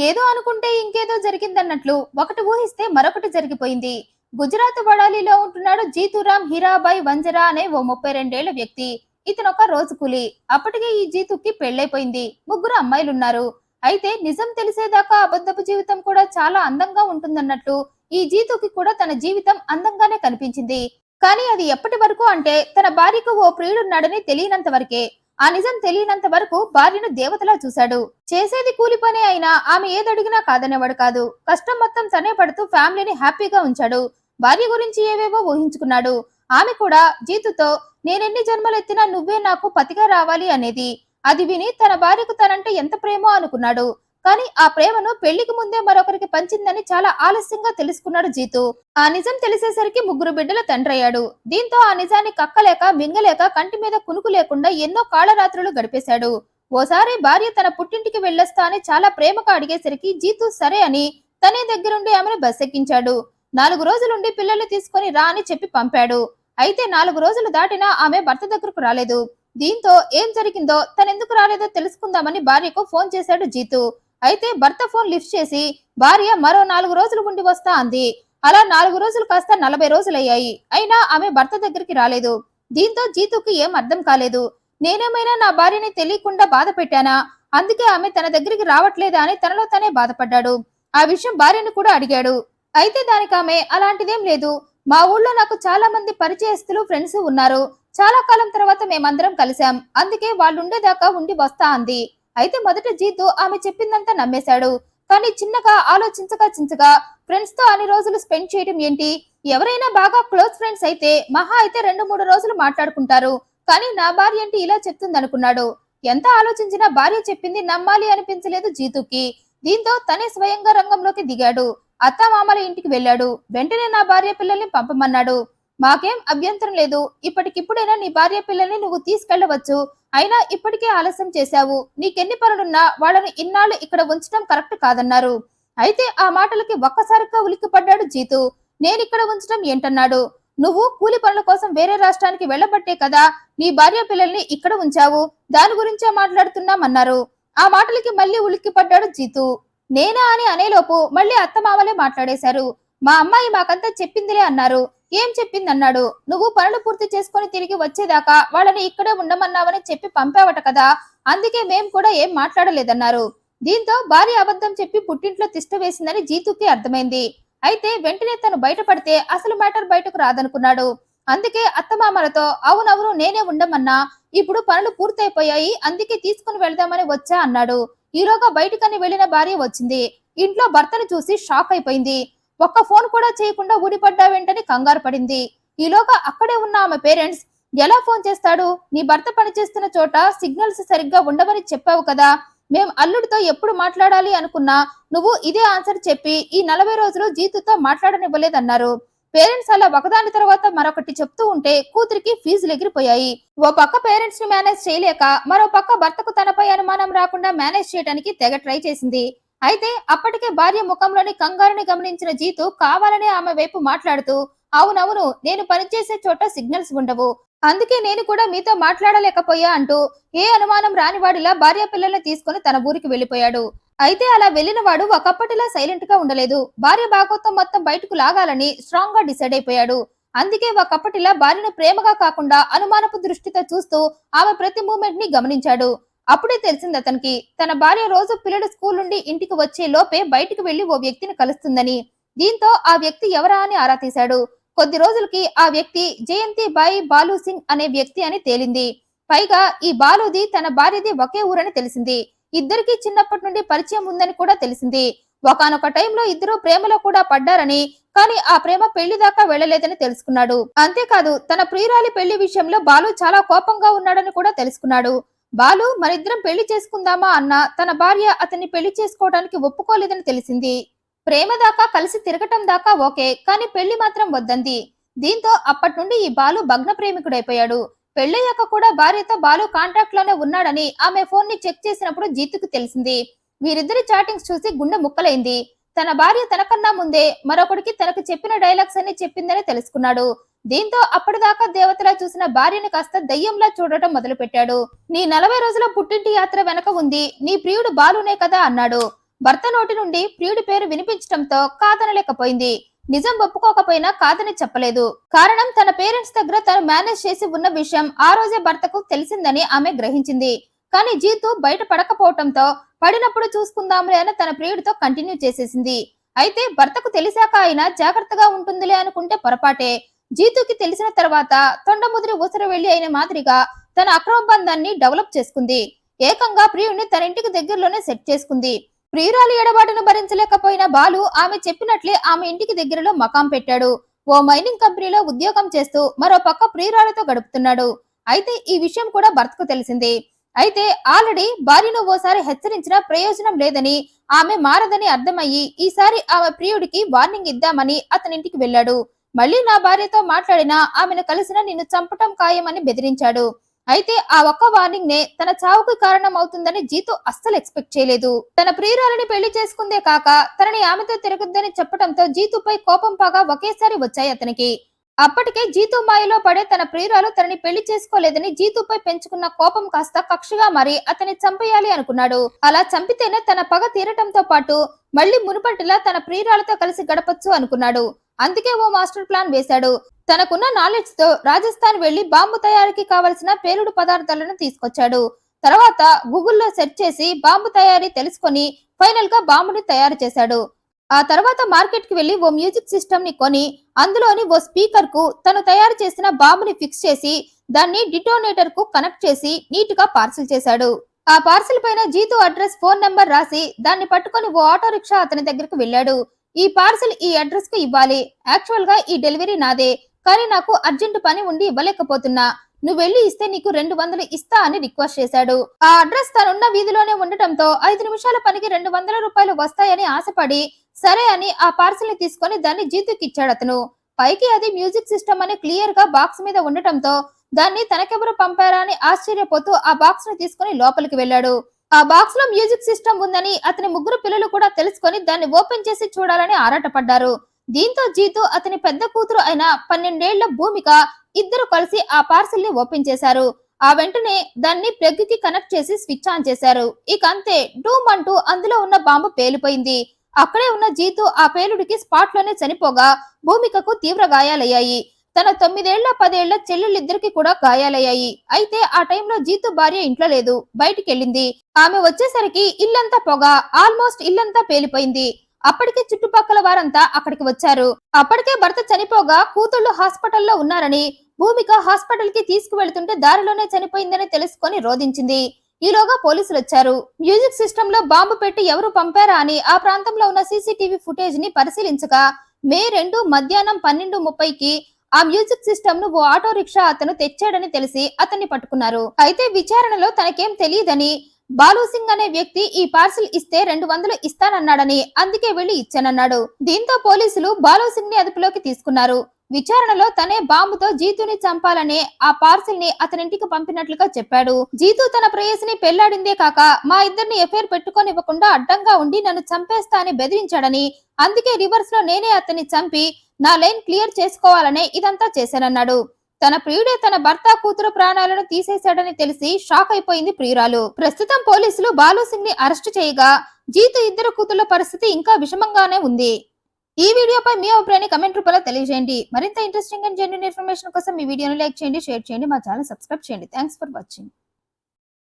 ఏదో అనుకుంటే ఇంకేదో జరిగిందన్నట్లు ఒకటి ఊహిస్తే మరొకటి జరిగిపోయింది. గుజరాత్ వడాలిలో ఉంటున్నాడు జీతురాం హీరాబాయ్ వంజరా అనే ఓ 32 ఏళ్ల వ్యక్తి. ఇతనొక రోజు కూలి. అప్పటికే ఈ జీతుకి పెళ్లైపోయింది. ముగ్గురు అమ్మాయిలున్నారు. అయితే నిజం తెలిసేదాకా అబద్ధపు జీవితం కూడా చాలా అందంగా ఉంటుందన్నట్లు ఈ జీతుకి కూడా తన జీవితం అందంగానే కనిపించింది. కానీ అది ఎప్పటి వరకు అంటే తన భార్యకు ఓ ప్రియుడున్నాడని తెలియనంత వరకే. ఆ నిజం తెలియనంత వరకు భార్యను దేవతలా చూశాడు. చేసేది కూలి పనే అయినా ఆమె ఏదడిగినా కాదనేవాడు కాదు. కష్టం మొత్తం తనే పడుతూ ఫ్యామిలీని హ్యాపీగా ఉంచాడు. భార్య గురించి ఏవేవో ఊహించుకున్నాడు. ఆమె కూడా జీతుతో నేనెన్ని జన్మలెత్తినా నువ్వే నాకు పతిగా రావాలి అనేది. అది విని తన భార్యకు తనంటే ఎంత ప్రేమో అనుకున్నాడు. కానీ ఆ ప్రేమను పెళ్లికి ముందే మరొకరికి పంచిందని చాలా ఆలస్యంగా తెలుసుకున్నాడు జీతు. ఆ నిజం తెలిసేసరికి ముగ్గురు బిడ్డల తండ్రయ్యాడు. దీంతో ఆ నిజాన్ని కక్కలేక మింగలేక కంటి మీద కునుకు లేకుండా ఎన్నో కాళరాత్రులు గడిపేశాడు. ఓసారి భార్య తన పుట్టింటికి వెళ్ళొస్తా అని చాలా ప్రేమగా అడిగేసరికి జీతు సరే అని తనే దగ్గరుండి ఆమెను బస్సెక్కించాడు. 4 రోజులుండి పిల్లల్ని తీసుకొని రా అని చెప్పి పంపాడు. అయితే 4 రోజులు దాటినా ఆమె భర్త దగ్గరకు రాలేదు. దీంతో ఏం జరిగిందో తనెందుకు రాలేదో తెలుసుకుందామని భార్యకు ఫోన్ చేశాడు జీతు. అయితే భర్త ఫోన్ లిఫ్ట్ చేసి భార్య మరో 4 రోజులు ఉండి వస్తా అంది. అలా 4 రోజులు కాస్త 40 రోజులయ్యాయి. అయినా ఆమె భర్త దగ్గరికి రాలేదు. దీంతో జీతుకి ఏం అర్థం కాలేదు. నేనేమైనా నా భార్యని తెలియకుండా బాధ పెట్టానా? అందుకే ఆమె తన దగ్గరికి రావట్లేదా అని తనలో తనే బాధపడ్డాడు. ఆ విషయం భార్యను కూడా అడిగాడు. అయితే దానికి ఆమె అలాంటిదేం లేదు. మా ఊళ్ళో నాకు చాలా మంది పరిచయస్తులు ఫ్రెండ్స్ ఉన్నారు. చాలా కాలం తర్వాత మేమందరం కలిశాం. అందుకే వాళ్ళుండేదాకా ఉండి వస్తా అంది. అయితే మొదట జీతు ఆమె చెప్పిందంతా నమ్మేశాడు. కానీ చిన్నగా ఆలోచించగా ఫ్రెండ్స్ తో అన్ని రోజులు స్పెండ్ చేయడం ఏంటి? ఎవరైనా బాగా క్లోజ్ ఫ్రెండ్స్ అయితే మహా అయితే 2-3 రోజులు మాట్లాడుకుంటారు. కానీ నా భార్య ఏంటి ఇలా చెప్తుందనుకున్నాడు. ఎంత ఆలోచించినా భార్య చెప్పింది నమ్మాలి అనిపించలేదు జీతుకి. దీంతో తనే స్వయంగా రంగంలోకి దిగాడు. అత్తామామల ఇంటికి వెళ్ళాడు. వెంటనే నా భార్య పిల్లల్ని పంపమన్నాడు. మాకేం అభ్యంతరం లేదు. ఇప్పటికిప్పుడైనా నీ భార్య పిల్లల్ని నువ్వు తీసుకెళ్లవచ్చు. అయినా ఇప్పటికే ఆలస్యం చేశావు. నీకెన్ని పనులున్నా వాళ్ళని ఇన్నాళ్ళు ఇక్కడ ఉంచడం కరెక్ట్ కాదన్నారు. అయితే ఆ మాటలకి ఒక్కసారిగా ఉలిక్కిపడ్డాడు జీతు. నేనిక్కడ ఉంచడం ఏంటన్నాడు. నువ్వు కూలి పనుల కోసం వేరే రాష్ట్రానికి వెళ్ళబట్టే కదా నీ భార్య పిల్లల్ని ఇక్కడ ఉంచావు. దాని గురించే మాట్లాడుతున్నామన్నారు. ఆ మాటలకి మళ్ళీ ఉలిక్కిపడ్డాడు జీతు. నేనా అని అనేలోపు మళ్ళీ అత్తమామలే మాట్లాడేశారు. మా అమ్మాయి మాకంతా చెప్పిందిలే అన్నారు. ఏం చెప్పిందన్నాడు. నువ్వు పనులు పూర్తి చేసుకుని తిరిగి వచ్చేదాకా వాళ్ళని ఇక్కడే ఉండమన్నావని చెప్పి పంపావట కదా. అందుకే మేం కూడా ఏం మాట్లాడలేదన్నారు. దీంతో భార్య అబద్ధం చెప్పి పుట్టింట్లో తిష్ట వేసిందని జీతుకి అర్థమైంది. అయితే వెంటనే తను బయటపడితే అసలు మ్యాటర్ బయటకు రాదనుకున్నాడు. అందుకే అత్తమామలతో అవునవును నేనే ఉండమన్నా. ఇప్పుడు పనులు పూర్తయిపోయాయి. అందుకే తీసుకుని వెళ్దామని వచ్చా అన్నాడు. ఈలోగా బయటకని వెళ్లిన భార్య వచ్చింది. ఇంట్లో భర్తను చూసి షాక్ అయిపోయింది. ఒక్క ఫోన్ కూడా చేయకుండా ఊడిపడ్డావేంటని కంగారు పడింది. ఈలోగా అక్కడే ఉన్న ఆమె పేరెంట్స్ ఎలా ఫోన్ చేస్తాడు? నీ భర్త పనిచేస్తున్న చోట సిగ్నల్స్ సరిగ్గా ఉండవని చెప్పావు కదా. మేం అల్లుడితో ఎప్పుడు మాట్లాడాలి అనుకున్నా నువ్వు ఇదే ఆన్సర్ చెప్పి ఈ 40 రోజులు జీతుతో మాట్లాడనివ్వలేదన్నారు. పేరెంట్స్ అలా ఒకదాని తర్వాత మరొకటి చెప్తూ ఉంటే కూతురికి ఫీజులు ఎగిరిపోయాయి. ఓ పక్క పేరెంట్స్ ని మేనేజ్ చేయలేక మరో పక్క భర్తకు తనపై అనుమానం రాకుండా మేనేజ్ చేయడానికి తెగ ట్రై చేసింది. అయితే అప్పటికే భార్య ముఖంలోని కంగారుని గమనించిన జీతు కావాలనే ఆమె వైపు మాట్లాడుతూ అవునవును నేను పనిచేసే చోట సిగ్నల్స్ ఉండవు. అందుకే నేను కూడా మీతో మాట్లాడలేకపోయా అంటూ ఏ అనుమానం రానివాడిలా భార్య పిల్లల్ని తీసుకుని తన ఊరికి వెళ్లిపోయాడు. అయితే అలా వెళ్లిన వాడు ఒకప్పటిలా సైలెంట్ గా ఉండలేదు. భార్య బాగోతం మొత్తం బయటకు లాగాలని స్ట్రాంగ్ గా డిసైడ్ అయిపోయాడు. అందుకే ఒకప్పటిలా భార్యను ప్రేమగా కాకుండా అనుమానపు దృష్టితో చూస్తూ ఆమె ప్రతి మూమెంట్ ని గమనించాడు. అప్పుడే తెలిసింది అతనికి తన భార్య రోజు పిల్లలు స్కూల్ నుండి ఇంటికి వచ్చే లోపే బయటికి వెళ్లి ఓ వ్యక్తిని కలుస్తుందని. దీంతో ఆ వ్యక్తి ఎవరా అని ఆరా తీశాడు. కొద్ది రోజులకి ఆ వ్యక్తి జయంతి బాయి బాలు సింగ్ అనే వ్యక్తి అని తేలింది. పైగా ఈ బాలుది తన భార్యది ఒకే ఊరని తెలిసింది. ఇద్దరికి చిన్నప్పటి నుండి పరిచయం ఉందని కూడా తెలిసింది. ఒకానొక టైంలో ఇద్దరు ప్రేమలో కూడా పడ్డారని, కానీ ఆ ప్రేమ పెళ్లి దాకా వెళ్లలేదని తెలుసుకున్నాడు. అంతేకాదు తన ప్రియురాలి పెళ్లి విషయంలో బాలు చాలా కోపంగా ఉన్నాడని కూడా తెలుసుకున్నాడు. బాలు మరిద్దరం పెళ్లి చేసుకుందామా అన్నా తన భార్య అతన్ని పెళ్లి చేసుకోవడానికి ఒప్పుకోలేదని తెలిసింది. ప్రేమ దాకా కలిసి తిరగటం దాకా ఓకే, కానీ పెళ్లి మాత్రం వద్దంది. దీంతో అప్పటి నుండి ఈ బాలు భగ్న ప్రేమికుడైపోయాడు. పెళ్లయ్యాక కూడా భార్యతో బాలు కాంటాక్ట్ లోనే ఉన్నాడని ఆమె ఫోన్ ని చెక్ చేసినప్పుడు జీతుకు తెలిసింది. వీరిద్దరి చాటింగ్స్ చూసి గుండె ముక్కలైంది. తన భార్య తనకన్నా ముందే మరొకడికి తనకు చెప్పిన డైలాగ్స్ అన్ని చెప్పిందని తెలుసుకున్నాడు. దీంతో అప్పటిదాకా దేవతలా చూసిన భార్యని కాస్త దయ్యంలా చూడటం మొదలు పెట్టాడు. నీ 40 రోజుల పుట్టింటి యాత్ర వెనక ఉంది నీ ప్రియుడు బాలునే కదా అన్నాడు. భర్త నోటి నుండి ప్రియుడి పేరు వినిపించడంతో కాదనలేకపోయింది. నిజం ఒప్పుకోకపోయినా కాదని చెప్పలేదు. కారణం తన పేరెంట్స్ దగ్గర తను మేనేజ్ చేసి ఉన్న విషయం ఆ రోజే భర్తకు తెలిసిందని ఆమె గ్రహించింది. కానీ జీతు బయట పడకపోవటంతో పడినప్పుడు చూసుకుందాంలే అని తన ప్రియుడితో కంటిన్యూ చేసేసింది. అయితే భర్తకు తెలిసాక అయినా జాగ్రత్తగా ఉంటుందిలే అనుకుంటే పొరపాటే. జీతుకి తెలిసిన తర్వాత తొండముదిరి ఊసర వెళ్లి అయిన మాదిరిగా తన అక్రమ బంధాన్ని డెవలప్ చేసుకుంది. ఏకంగా ప్రియుడిని తన ఇంటికి దగ్గరలోనే సెట్ చేసుకుంది. ప్రియురాలి ఎడబాటును భరించలేకపోయిన బాలు ఆమె చెప్పినట్లే ఆమె ఇంటికి దగ్గరలో మకాం పెట్టాడు. ఓ మైనింగ్ కంపెనీలో ఉద్యోగం చేస్తూ మరో పక్క ప్రియురాలితో గడుపుతున్నాడు. అయితే ఈ విషయం కూడా భర్తకు తెలిసింది. అయితే ఆల్రెడీ భార్యను ఓసారి హెచ్చరించినా ప్రయోజనం లేదని, ఆమె మారదని అర్థమయ్యి ఈసారి ఆమె ప్రియుడికి వార్నింగ్ ఇద్దామని అతనింటికి వెళ్ళాడు. మళ్ళీ నా భార్యతో మాట్లాడినా ఆమెను కలిసినా నిన్ను చంపటం ఖాయమని బెదిరించాడు. అయితే ఆ ఒక్క వార్నింగ్ నే తన చావుకు కారణం అవుతుందని జీతు అస్సలు ఎక్స్పెక్ట్ చేయలేదు. తన ప్రియురాలిని పెళ్లి చేసుకుందే కాక తనని ఆమెతో తిరగొద్దని చెప్పడంతో జీతుపై కోపం పగ ఒకేసారి వచ్చాయి అతనికి. అప్పటికే జీతు మాయలో పడే తన ప్రియురాలు తనని పెళ్లి చేసుకోలేదని జీతుపై పెంచుకున్న కోపం కాస్త కక్షగా మారి అతన్ని చంపేయాలి అనుకున్నాడు. అలా చంపితేనే తన పగ తీరటంతో పాటు మళ్లీ మునుపటిలా తన ప్రియురాలతో కలిసి గడపొచ్చు అనుకున్నాడు. అందుకే ఓ మాస్టర్ ప్లాన్ వేశాడు. తనకున్న నాలెడ్జ్ తో రాజస్థాన్ వెళ్లి బాంబు తయారీకి కావలసిన పేలుడు పదార్థాలను తీసుకొచ్చాడు. తర్వాత గూగుల్లో సెర్చ్ చేసి బాంబు తయారీ తెలుసుకొని ఫైనల్ గా బాంబుని తయారు చేశాడు. ఆ తర్వాత మార్కెట్ కి వెళ్లి ఓ మ్యూజిక్ సిస్టమ్ ని కొని అందులోని ఓ స్పీకర్ కు తను తయారు చేసిన బాంబుని ఫిక్స్ చేసి దాన్ని డిటోనేటర్ కు కనెక్ట్ చేసి నీట్ గా పార్సిల్ చేశాడు. ఆ పార్సిల్ పైన జీతు అడ్రస్, ఫోన్ నెంబర్ రాసి దాన్ని పట్టుకొని ఓ ఆటో రిక్షా అతని దగ్గరకు వెళ్ళాడు. ఈ పార్సిల్ ఈ అడ్రస్ కు ఇవ్వాలి. యాక్చువల్ గా ఈ డెలివరీ నాదే, కానీ నాకు అర్జెంట్ పని ఉండి ఇవ్వలేకపోతున్నా. నువ్వు వెళ్లి ఇస్తే నీకు 200 ఇస్తా అని రిక్వెస్ట్ చేశాడు. ఆ అడ్రస్ తనున్న వీధిలోనే ఉండటంతో 5 నిమిషాల పనికి 200 రూపాయలు వస్తాయని ఆశపడి సరే అని ఆ పార్సిల్ ని తీసుకొని దాన్ని జీతుకి ఇచ్చాడు అతను. పైకి అది మ్యూజిక్ సిస్టమ్ అని క్లియర్ గా బాక్స్ మీద ఉండటంతో దాన్ని తనకెవరు పంపారా అని ఆశ్చర్యపోతూ ఆ బాక్స్ ని తీసుకుని లోపలికి వెళ్ళాడు. ఆ బాక్స్ లో మ్యూజిక్ సిస్టమ్ ఉందని అతని ముగ్గురు పిల్లలు కూడా తెలుసుకొని దాన్ని ఓపెన్ చేసి చూడాలని ఆరాటపడ్డారు. దీంతో జీతు అతని పెద్ద కూతురు అయిన 12 ఏళ్ల భూమిక ఇద్దరు కలిసి ఆ పార్సిల్ ని ఓపెన్ చేశారు. ఆ వెంటనే దాన్ని ప్లగ్ కి కనెక్ట్ చేసి స్విచ్ ఆన్ చేశారు. ఇక అంతే, డూమ్ అంటూ అందులో ఉన్న బాంబు పేలిపోయింది. అక్కడే ఉన్న జీతు ఆ పేలుడికి స్పాట్ లోనే చనిపోగా భూమికకు తీవ్ర గాయాలయ్యాయి. తన 9 ఏళ్ల 10 ఏళ్ల చెల్లెళ్ళిద్దరికి కూడా గాయాలయ్యాయి. అయితే ఆ టైంలో జీతు భార్య ఇంట్లో లేదు, బయటికి వెళ్ళింది. ఆమె వచ్చేసరికి ఇల్లంతా పొగ, ఆల్మోస్ట్ ఇల్లంతా పేలిపోయింది. అప్పటికే చుట్టుపక్కల వారంతా అక్కడికి వచ్చారు. అప్పటికే భర్త చనిపోగా కూతుళ్లు హాస్పిటల్లో ఉన్నారని, భూమిక హాస్పిటల్ కి తీసుకువెళ్తుంటే దారిలోనే చనిపోయిందని తెలుసుకొని రోధించింది. ఈలోగా పోలీసులు వచ్చారు. మ్యూజిక్ సిస్టమ్ లో బాంబు పెట్టి ఎవరు పంపారా అని ఆ ప్రాంతంలో ఉన్న సీసీటీవీ ఫుటేజ్ ని పరిశీలించగా మే 2 మధ్యాహ్నం 12:30కి ఆ మ్యూజిక్ సిస్టమ్ ను ఓ ఆటో రిక్షా అతను తెచ్చాడని తెలిసి అతన్ని పట్టుకున్నారు. అయితే విచారణలో తనకేం తెలియదని, బాలు సింగ్ అనే వ్యక్తి ఈ పార్సిల్ ఇస్తే 200 ఇస్తానన్నాడని, అందుకే వెళ్లి ఇచ్చానన్నాడు. దీంతో పోలీసులు బాలు సింగ్ ని అదుపులోకి తీసుకున్నారు. విచారణలో తనే బాంబుతో జీతుని చంపాలనే ఆ పార్సిల్ ని అతనింటికి పంపినట్లుగా చెప్పాడు. జీతు తన ప్రేయసిని పెళ్లాడిందే కాక మా ఇద్దరిని ఎఫైర్ పెట్టుకోనివ్వకుండా అడ్డంగా ఉండి నన్ను చంపేస్తా అని బెదిరించాడని, అందుకే రివర్స్ లో నేనే అతన్ని చంపి నా లైన్ క్లియర్ చేసుకోవాలనే ఇదంతా చేశానన్నాడు. తన ప్రియుడే తన భర్త కూతురు ప్రాణాలను తీసేశాడని తెలిసి షాక్ అయిపోయింది ప్రియురాలు. ప్రస్తుతం పోలీసులు బాలు సింగ్ ని అరెస్టు చేయగా జీతు ఇద్దరు కూతుళ్ల పరిస్థితి ఇంకా విషమంగానే ఉంది. ఈ వీడియోపై మీ అభిప్రాయాన్ని కమెంట్ రూపంలో తెలియజేయండి. మరింత ఇంట్రెస్టింగ్ అండ్ జెన్యూన్ ఇన్ఫర్మేషన్ కోసం ఈ వీడియోని లైక్ చేయండి, షేర్ చేయండి, మా ఛానల్ సబ్స్క్రైబ్ చేయండి. Thanks for watching.